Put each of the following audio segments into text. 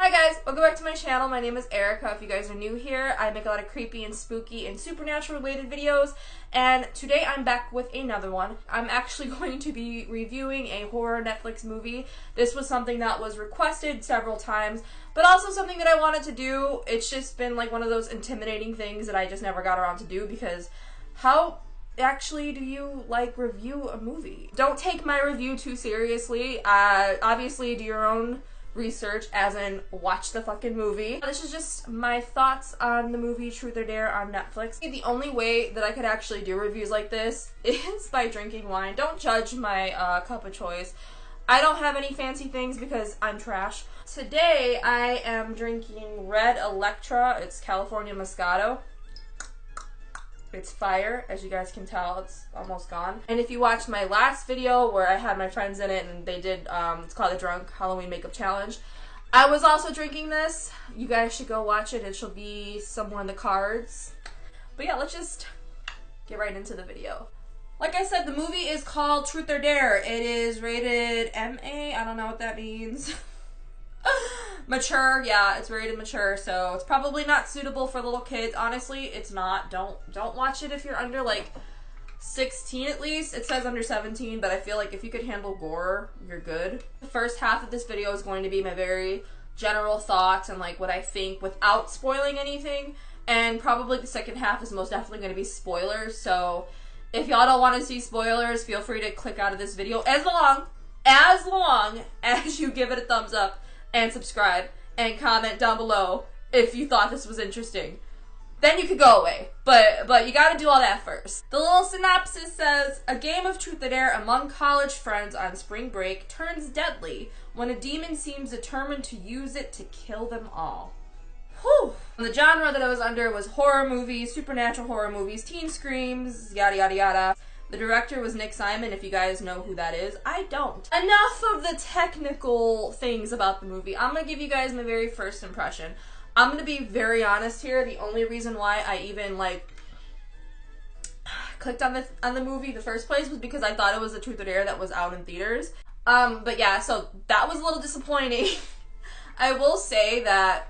Hi guys, welcome back to my channel. My name is Erica. If you guys are new here, I make a lot of creepy and spooky and supernatural related videos, and today I'm back with another one. I'm actually going to be reviewing a horror Netflix movie. This was something that was requested several times, but also something that I wanted to do. It's just been like one of those intimidating things that I just never got around to do, because how actually do you like review a movie? Don't take my review too seriously. Obviously do your own research, as in watch the fucking movie. This is just my thoughts on the movie Truth or Dare on Netflix. The only way that I could actually do reviews like this is by drinking wine. Don't judge my cup of choice. I don't have any fancy things because I'm trash. Today I am drinking Red Electra. It's California Moscato. It's fire, as you guys can tell. It's almost gone. And if you watched my last video where I had my friends in it and they did, it's called the Drunk Halloween Makeup Challenge, I was also drinking this. You guys should go watch it. It shall be somewhere in the cards. But yeah, let's just get right into the video. Like I said, the movie is called Truth or Dare. It is rated MA. I don't know what that means. Mature, yeah, it's rated mature, so it's probably not suitable for little kids. Honestly, it's not. Don't watch it if you're under like 16 at least. It says under 17, but I feel like if you could handle gore, you're good. The first half of this video is going to be my very general thoughts and like what I think without spoiling anything, and probably the second half is most definitely going to be spoilers. So if y'all don't want to see spoilers, feel free to click out of this video as long as you give it a thumbs up and subscribe and comment down below if you thought this was interesting. Then you could go away, but you gotta do all that first. The little synopsis says, a game of Truth or Dare among college friends on spring break turns deadly when a demon seems determined to use it to kill them all. Whew. The genre that I was under was horror movies, supernatural horror movies, teen screams, yada yada yada. The director was Nick Simon, if you guys know who that is. I don't. Enough of the technical things about the movie. I'm gonna give you guys my very first impression. I'm gonna be very honest here. The only reason why I even like clicked on the movie in the first place was because I thought it was a Truth or Dare that was out in theaters. But yeah, so that was a little disappointing. I will say that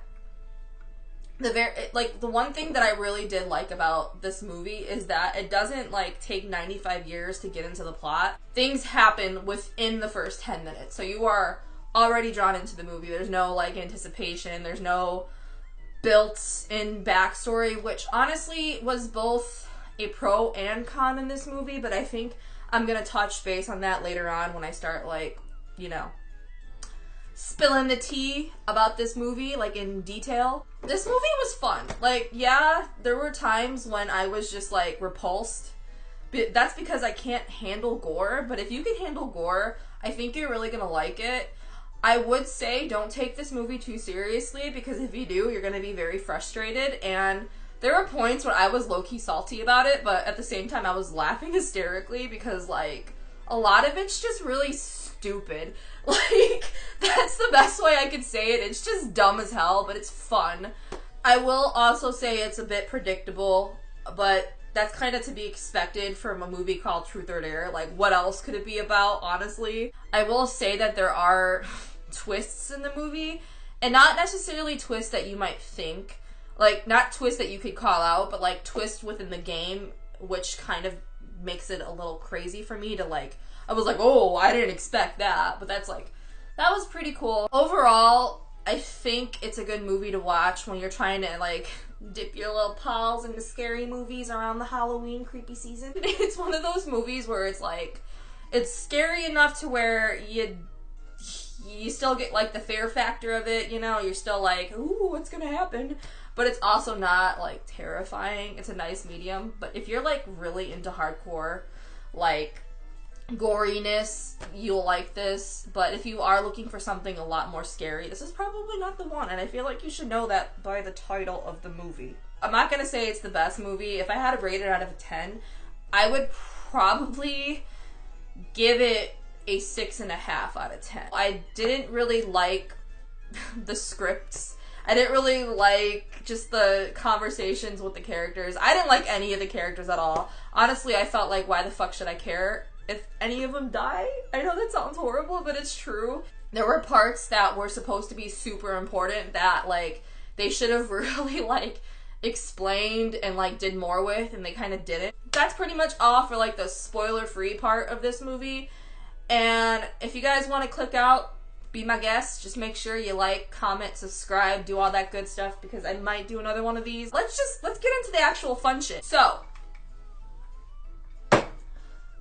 the one thing that I really did like about this movie is that it doesn't like take 95 years to get into the plot. Things happen within the first 10 minutes. So you are already drawn into the movie. There's no like anticipation. There's no built-in backstory, which honestly was both a pro and con in this movie, but I think I'm gonna touch base on that later on when I start like, you know, spilling the tea about this movie, like in detail. This movie was fun. Like, yeah, there were times when I was just like repulsed. But that's because I can't handle gore, but if you can handle gore, I think you're really gonna like it. I would say don't take this movie too seriously, because if you do, you're gonna be very frustrated, and there were points where I was low-key salty about it, but at the same time I was laughing hysterically because like a lot of it's just really stupid. Like, that's the best way I could say it. It's just dumb as hell, but it's fun. I will also say it's a bit predictable, but that's kind of to be expected from a movie called Truth or Dare. Like, what else could it be about, honestly? I will say that there are twists in the movie, and not necessarily twists that you might think. Like, not twists that you could call out, but like twists within the game, which kind of makes it a little crazy for me to like, I was like, oh, I didn't expect that, but that's like, that was pretty cool. Overall, I think it's a good movie to watch when you're trying to like dip your little paws into scary movies around the Halloween creepy season. It's one of those movies where it's like, it's scary enough to where you still get like the fear factor of it, you know, you're still like, ooh, what's gonna happen? But it's also not like terrifying. It's a nice medium. But if you're like really into hardcore, like goriness, you'll like this. But if you are looking for something a lot more scary, this is probably not the one, and I feel like you should know that by the title of the movie. I'm not gonna say it's the best movie. If I had to rate it out of 10, I would probably give it a 6.5 out of 10. I didn't really like the scripts. I didn't really like just the conversations with the characters. I didn't like any of the characters at all. Honestly, I felt like, why the fuck should I care if any of them die? I know that sounds horrible, but it's true. There were parts that were supposed to be super important that, like, they should have really, like, explained and, like, did more with, and they kind of didn't. That's pretty much all for, like, the spoiler-free part of this movie. And if you guys want to click out, be my guest. Just make sure you like, comment, subscribe, do all that good stuff, because I might do another one of these. Let's get into the actual fun shit. So,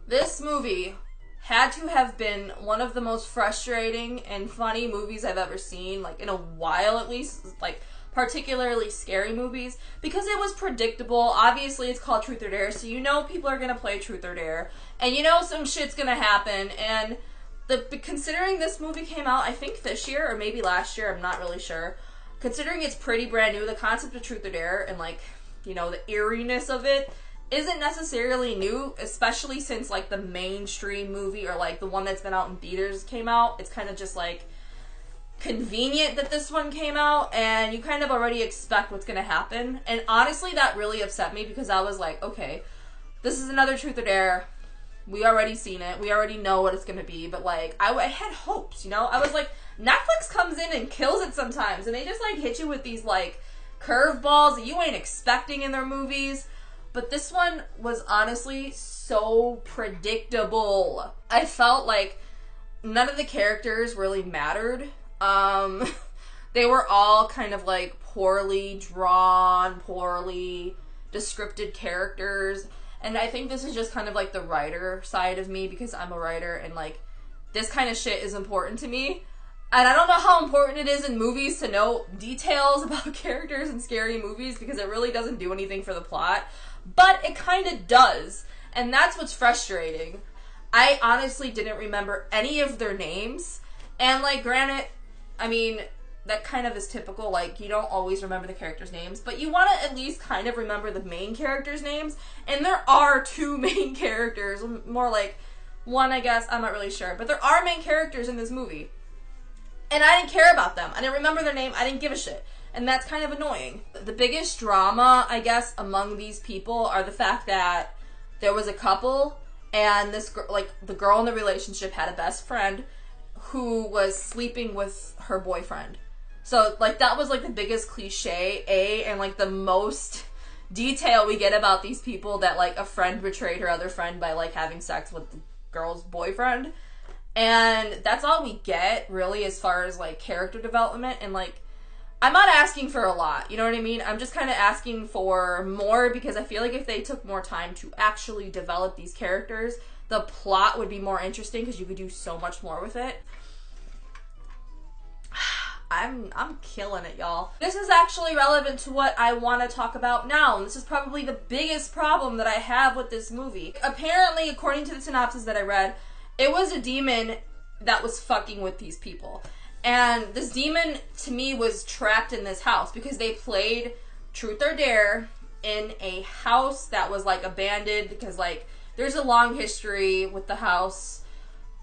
this movie had to have been one of the most frustrating and funny movies I've ever seen, like, in a while at least, like, particularly scary movies, because it was predictable. Obviously, it's called Truth or Dare, so you know people are gonna play Truth or Dare, and you know some shit's gonna happen, and considering this movie came out, I think this year, or maybe last year, I'm not really sure, considering it's pretty brand new, the concept of Truth or Dare, and, like, you know, the eeriness of it, isn't necessarily new, especially since, like, the mainstream movie, or, like, the one that's been out in theaters came out. It's kind of just, like, convenient that this one came out, and you kind of already expect what's gonna happen. And honestly, that really upset me, because I was like, okay, this is another Truth or Dare. We already seen it. We already know what it's gonna be, but, like, I had hopes, you know? I was like, Netflix comes in and kills it sometimes, and they just, like, hit you with these, like, curveballs that you ain't expecting in their movies. But this one was honestly so predictable. I felt like none of the characters really mattered. They were all kind of, like, poorly drawn, poorly descripted characters. And I think this is just kind of, like, the writer side of me, because I'm a writer, and, like, this kind of shit is important to me. And I don't know how important it is in movies to know details about characters in scary movies, because it really doesn't do anything for the plot. But it kind of does. And that's what's frustrating. I honestly didn't remember any of their names. And, like, granted, I mean, that kind of is typical. Like, you don't always remember the characters' names, but you want to at least kind of remember the main characters' names. And there are two main characters. More like one, I guess. I'm not really sure. But there are main characters in this movie. And I didn't care about them. I didn't remember their name. I didn't give a shit. And that's kind of annoying. The biggest drama, I guess, among these people are the fact that there was a couple, and this, like, the girl in the relationship had a best friend who was sleeping with her boyfriend. So, like, that was, like, the biggest cliche, and, like, the most detail we get about these people, that, like, a friend betrayed her other friend by, like, having sex with the girl's boyfriend. And that's all we get, really, as far as, like, character development. And, like, I'm not asking for a lot, you know what I mean? I'm just kind of asking for more, because I feel like if they took more time to actually develop these characters, the plot would be more interesting, because you could do so much more with it. I'm killing it, y'all. This is actually relevant to what I want to talk about now, and this is probably the biggest problem that I have with this movie. Apparently, according to the synopsis that I read, it was a demon that was fucking with these people. And this demon, to me, was trapped in this house, because they played Truth or Dare in a house that was, like, abandoned, because, like, there's a long history with the house.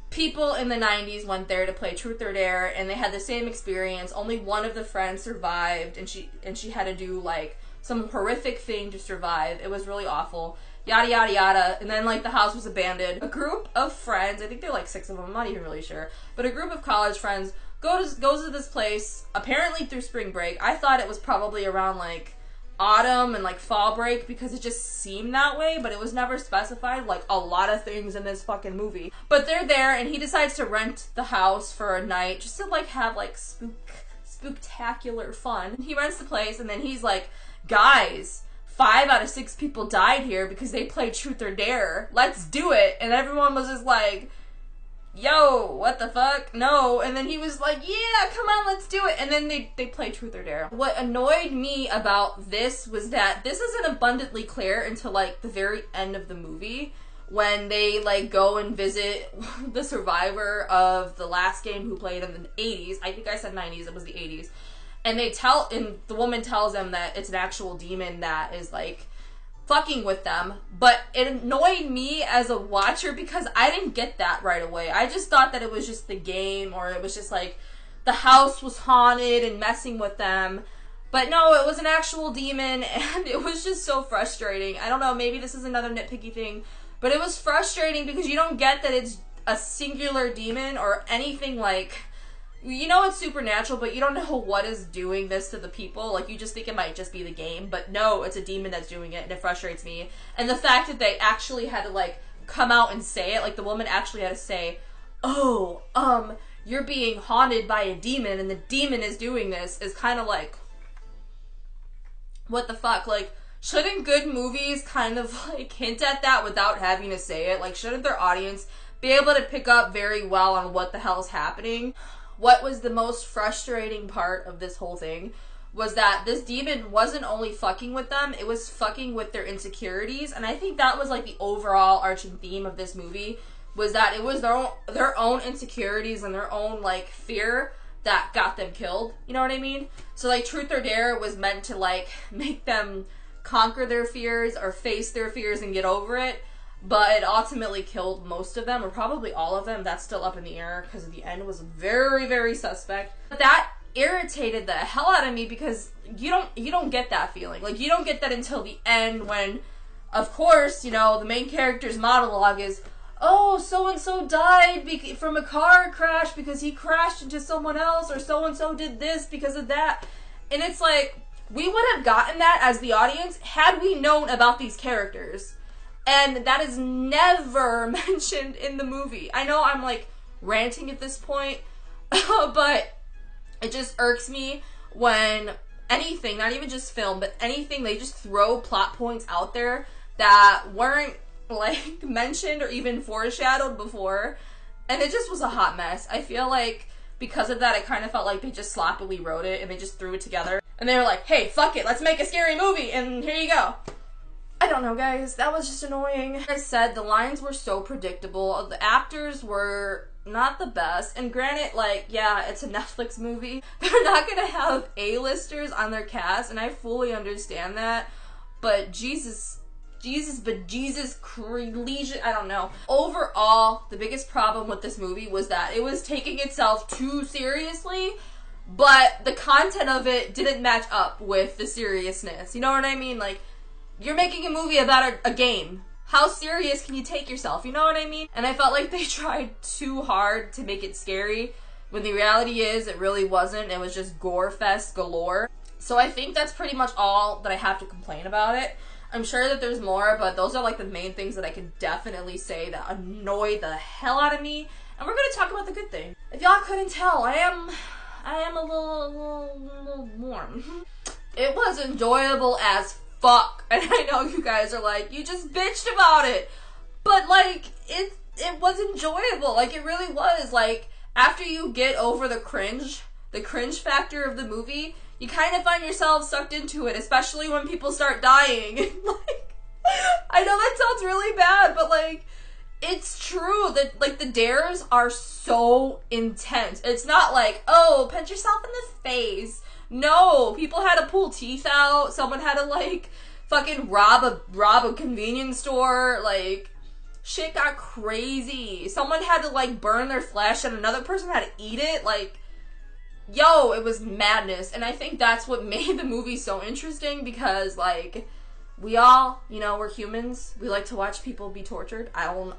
People in the 90s went there to play Truth or Dare, and they had the same experience. Only one of the friends survived, and she had to do, like, some horrific thing to survive. It was really awful. Yada, yada, yada. And then, like, the house was abandoned. A group of friends, I think they're, like, 6 of them, I'm not even really sure, but a group of college friends goes to this place, apparently through spring break. I thought it was probably around, like, autumn and, like, fall break, because it just seemed that way, but it was never specified, like a lot of things in this fucking movie. But they're there, and he decides to rent the house for a night, just to, like, have, like, spooktacular fun. He rents the place, and then he's like, guys, 5 out of 6 people died here because they played Truth or Dare. Let's do it. And everyone was just like, yo, what the fuck? No. And then he was like, yeah, come on, let's do it. And then they play Truth or Dare. What annoyed me about this was that this isn't abundantly clear until, like, the very end of the movie, when they, like, go and visit the survivor of the last game who played in the 80s. I think I said 90s, it was the 80s. And the woman tells them that it's an actual demon that is, like, fucking with them. But it annoyed me as a watcher, because I didn't get that right away. I just thought that it was just the game, or it was just, like, the house was haunted and messing with them. But no, it was an actual demon, and it was just so frustrating. I don't know, maybe this is another nitpicky thing, but it was frustrating because you don't get that it's a singular demon or anything like you know it's supernatural, but you don't know what is doing this to the people. Like, you just think it might just be the game, but no, it's a demon that's doing it, and it frustrates me. And the fact that they actually had to, like, come out and say it, like, the woman actually had to say, oh, you're being haunted by a demon, and the demon is doing this, is kind of like, what the fuck? Like, shouldn't good movies kind of, like, hint at that without having to say it? Like, shouldn't their audience be able to pick up very well on what the hell's happening? What was the most frustrating part of this whole thing was that this demon wasn't only fucking with them, it was fucking with their insecurities. And I think that was, like, the overall arching theme of this movie, was that it was their own insecurities and their own, like, fear that got them killed. You know what I mean? So, like, Truth or Dare was meant to, like, make them conquer their fears or face their fears and get over it. But it ultimately killed most of them, or probably all of them. That's still up in the air, because the end was very, very suspect. But that irritated the hell out of me, because you don't get that feeling. Like, you don't get that until the end, when, of course, you know, the main character's monologue is, oh, so-and-so died from a car crash because he crashed into someone else, or so-and-so did this because of that. And it's like, we would have gotten that as the audience had we known about these characters. And that is never mentioned in the movie. I know I'm, like, ranting at this point, but it just irks me when anything, not even just film, but anything, they just throw plot points out there that weren't, like, mentioned or even foreshadowed before. And it just was a hot mess. I feel like because of that, I kind of felt like they just sloppily wrote it and they just threw it together. And they were like, hey, fuck it, let's make a scary movie, and here you go. I don't know, guys. That was just annoying. Like I said, the lines were so predictable. The actors were not the best. And granted, like, yeah, it's a Netflix movie. They're not gonna have A-listers on their cast, and I fully understand that. But Jesus, I don't know. Overall, the biggest problem with this movie was that it was taking itself too seriously, but the content of it didn't match up with the seriousness. You know what I mean? Like, you're making a movie about a game. How serious can you take yourself? You know what I mean? And I felt like they tried too hard to make it scary, when the reality is it really wasn't. It was just gore fest galore. So I think that's pretty much all that I have to complain about it. I'm sure that there's more, but those are, like, the main things that I could definitely say that annoyed the hell out of me. And we're gonna talk about the good thing. If y'all couldn't tell, I am a little warm. It was enjoyable as fuck. And I know you guys are like, you just bitched about it. But, like, it was enjoyable. Like, it really was. Like, after you get over the cringe factor of the movie, you kind of find yourself sucked into it, especially when people start dying. Like, I know that sounds really bad, but, like, it's true that, like, the dares are so intense. It's not like, oh, punch yourself in the face. No, people had to pull teeth out. Someone had to, like, fucking rob a convenience store. Like, shit got crazy. Someone had to, like, burn their flesh and another person had to eat it. Like, yo, it was madness. And I think that's what made the movie so interesting, because, like, we all, you know, we're humans. We like to watch people be tortured. I don't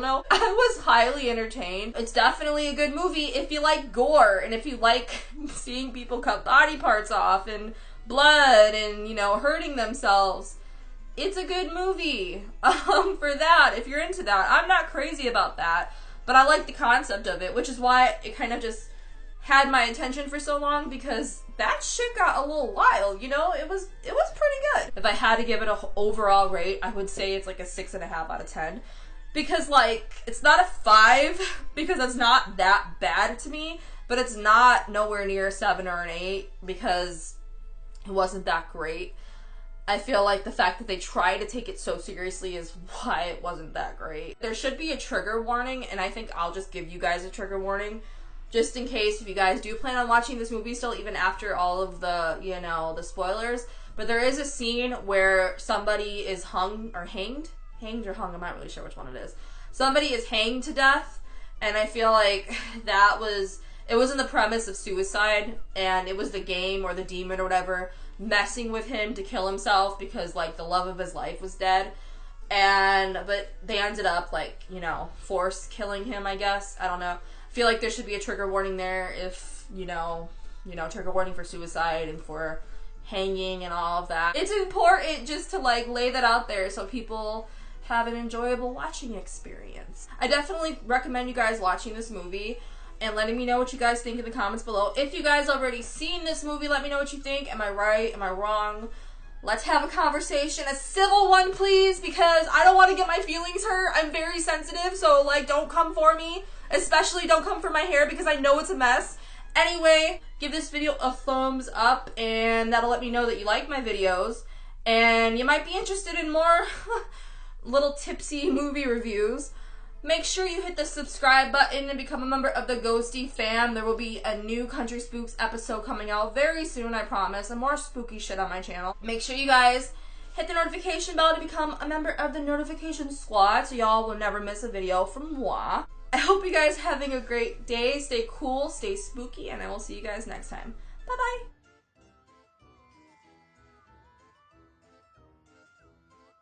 know. I was highly entertained. It's definitely a good movie if you like gore, and if you like seeing people cut body parts off, and blood, and, you know, hurting themselves. It's a good movie. For that, if you're into that. I'm not crazy about that, but I like the concept of it, which is why it kind of just had my attention for so long, because that shit got a little wild, you know? It was pretty good. If I had to give it an overall rate, I would say it's like a 6.5 out of 10. Because, like, it's not a 5, because it's not that bad to me, but it's not nowhere near a 7 or an 8, because it wasn't that great. I feel like the fact that they try to take it so seriously is why it wasn't that great. There should be a trigger warning, and I think I'll just give you guys a trigger warning, just in case if you guys do plan on watching this movie still, even after all of the, you know, the spoilers. But there is a scene where somebody is hung, or hanged? Hanged or hung, I'm not really sure which one it is. Somebody is hanged to death, and I feel like that was, it was in the premise of suicide, and it was the game or the demon or whatever messing with him to kill himself because, like, the love of his life was dead. But they ended up, like, you know, force killing him, I guess. I don't know. I feel like there should be a trigger warning there if, trigger warning for suicide and for hanging and all of that. It's important just to like lay that out there so people have an enjoyable watching experience. I definitely recommend you guys watching this movie and letting me know what you guys think in the comments below. If you guys already seen this movie, let me know what you think. Am I right? Am I wrong? Let's have a conversation, a civil one, please, because I don't want to get my feelings hurt. I'm very sensitive, so like don't come for me. Especially don't come for my hair because I know it's a mess. Anyway, give this video a thumbs up and that'll let me know that you like my videos and you might be interested in more little tipsy movie reviews. Make sure you hit the subscribe button and become a member of the Ghosty fam. There will be a new Country Spooks episode coming out very soon, I promise, and more spooky shit on my channel. Make sure you guys hit the notification bell to become a member of the notification squad so y'all will never miss a video from moi. I hope you guys are having a great day. Stay cool, stay spooky, and I will see you guys next time. Bye-bye.